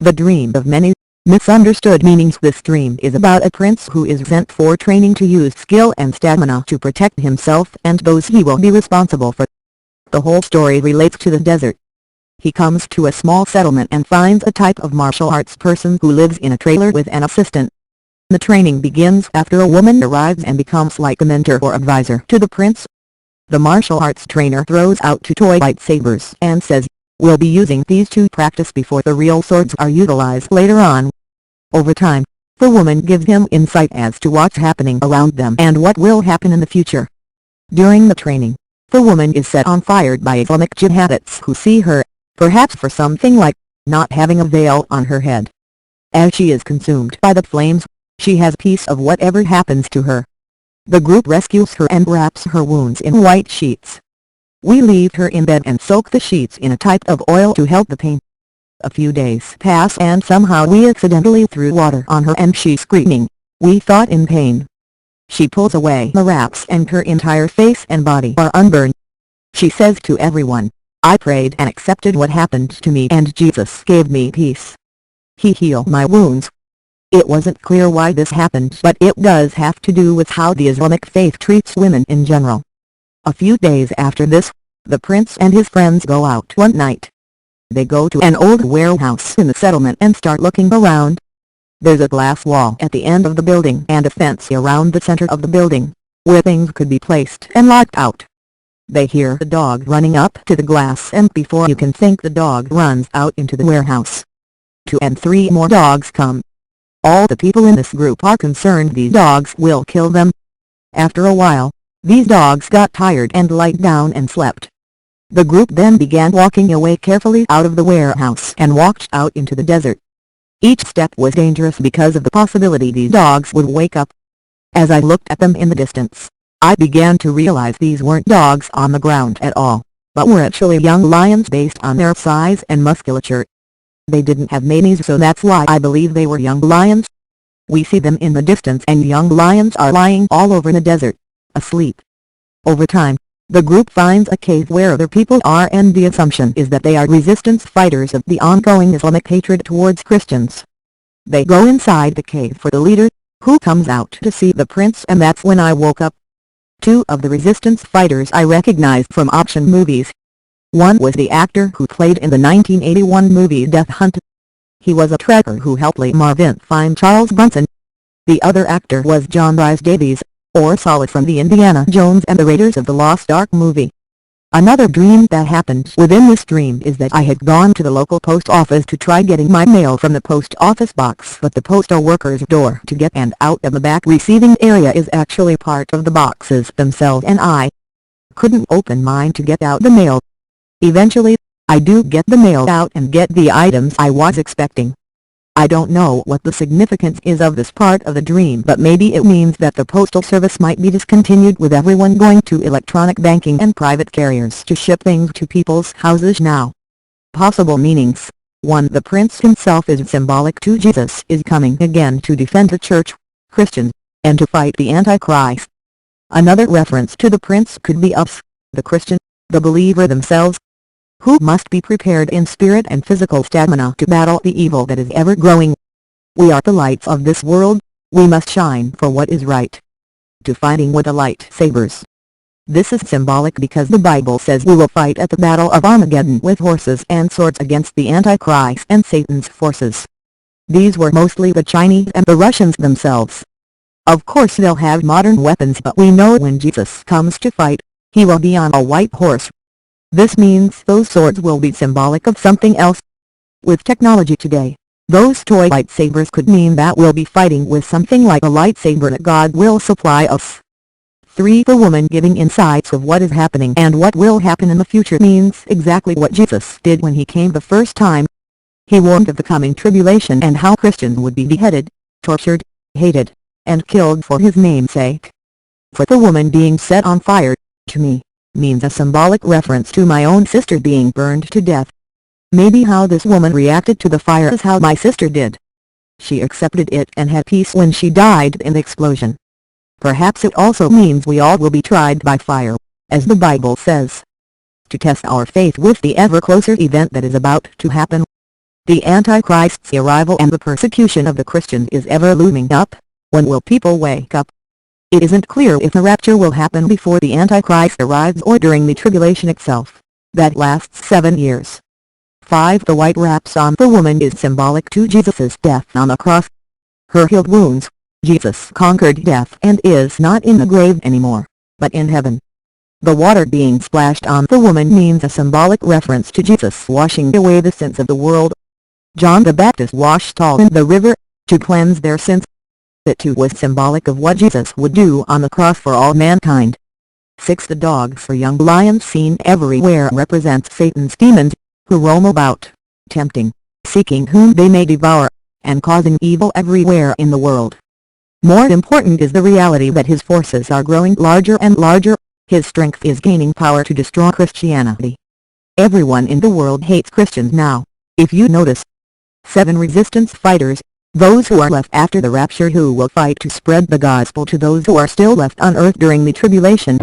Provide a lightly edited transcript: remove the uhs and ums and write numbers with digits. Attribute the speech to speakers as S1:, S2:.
S1: The dream of many misunderstood meanings. This dream is about a prince who is sent for training to use skill and stamina to protect himself and those he will be responsible for. The whole story relates to the desert. He comes to a small settlement and finds a type of martial arts person who lives in a trailer with an assistant. The training begins after a woman arrives and becomes like a mentor or advisor to the prince. The martial arts trainer throws out two toy lightsabers and says, "We'll be using these to practice before the real swords are utilized later on." Over time, the woman gives him insight as to what's happening around them and what will happen in the future. During the training, the woman is set on fire by Islamic jihadists who see her, perhaps for something like not having a veil on her head. As she is consumed by the flames, she has peace of whatever happens to her. The group rescues her and wraps her wounds in white sheets. We leave her in bed and soak the sheets in a type of oil to help the pain. A few days pass and somehow we accidentally threw water on her and she's screaming. We thought in pain. She pulls away the wraps and her entire face and body are unburned. She says to everyone, "I prayed and accepted what happened to me and Jesus gave me peace. He healed my wounds." It wasn't clear why this happened, but it does have to do with how the Islamic faith treats women in general. A few days after this, the prince and his friends go out one night. They go to an old warehouse in the settlement and start looking around. There's a glass wall at the end of the building and a fence around the center of the building, where things could be placed and locked out. They hear the dog running up to the glass and before you can think the dog runs out into the warehouse. 2 and 3 more dogs come. All the people in this group are concerned these dogs will kill them. After a while, these dogs got tired and lied down and slept. The group then began walking away carefully out of the warehouse and walked out into the desert. Each step was dangerous because of the possibility these dogs would wake up. As I looked at them in the distance, I began to realize these weren't dogs on the ground at all, but were actually young lions based on their size and musculature. They didn't have manes, so that's why I believe they were young lions. We see them in the distance and young lions are lying all over the desert, asleep. Over time, the group finds a cave where other people are and the assumption is that they are resistance fighters of the ongoing Islamic hatred towards Christians. They go inside the cave for the leader, who comes out to see the prince, and that's when I woke up. 2 of the resistance fighters I recognized from action movies. One was the actor who played in the 1981 movie Death Hunt. He was a trekker who helped Lee Marvin find Charles Bronson. The other actor was John Rhys Davies, or Solid from the Indiana Jones and the Raiders of the Lost Ark movie. Another dream that happened within this dream is that I had gone to the local post office to try getting my mail from the post office box, but the postal worker's door to get and out of the back receiving area is actually part of the boxes themselves, and I couldn't open mine to get out the mail. Eventually, I do get the mail out and get the items I was expecting. I don't know what the significance is of this part of the dream, but maybe it means that the postal service might be discontinued with everyone going to electronic banking and private carriers to ship things to people's houses now. Possible meanings. 1. The prince himself is symbolic to Jesus is coming again to defend the church, Christians, and to fight the Antichrist. Another reference to the prince could be us, the Christian, the believer themselves, who must be prepared in spirit and physical stamina to battle the evil that is ever growing. We are the lights of this world, we must shine for what is right. To fighting with the lightsabers. This is symbolic because the Bible says we will fight at the Battle of Armageddon with horses and swords against the Antichrist and Satan's forces. These were mostly the Chinese and the Russians themselves. Of course they'll have modern weapons, but we know when Jesus comes to fight, he will be on a white horse. This means those swords will be symbolic of something else. With technology today, those toy lightsabers could mean that we'll be fighting with something like a lightsaber that God will supply us. 3. The woman giving insights of what is happening and what will happen in the future means exactly what Jesus did when he came the first time. He warned of the coming tribulation and how Christians would be beheaded, tortured, hated, and killed for his name's sake. For the woman being set on fire, to me, means a symbolic reference to my own sister being burned to death. Maybe how this woman reacted to the fire is how my sister did. She accepted it and had peace when she died in the explosion. Perhaps it also means we all will be tried by fire, as the Bible says, to test our faith with the ever closer event that is about to happen. The Antichrist's arrival and the persecution of the Christians is ever looming up. When will people wake up? It isn't clear if the rapture will happen before the Antichrist arrives or during the tribulation itself. That lasts 7 years. 5. The white wraps on the woman is symbolic to Jesus' death on the cross. Her healed wounds. Jesus conquered death and is not in the grave anymore, but in heaven. The water being splashed on the woman means a symbolic reference to Jesus washing away the sins of the world. John the Baptist washed all in the river, to cleanse their sins. It too was symbolic of what Jesus would do on the cross for all mankind. 6. The dogs or young lions seen everywhere represents Satan's demons, who roam about, tempting, seeking whom they may devour, and causing evil everywhere in the world. More important is the reality that his forces are growing larger and larger. His strength is gaining power to destroy Christianity. Everyone in the world hates Christians now, if you notice. 7. Resistance fighters. Those who are left after the rapture who will fight to spread the gospel to those who are still left on earth during the tribulation.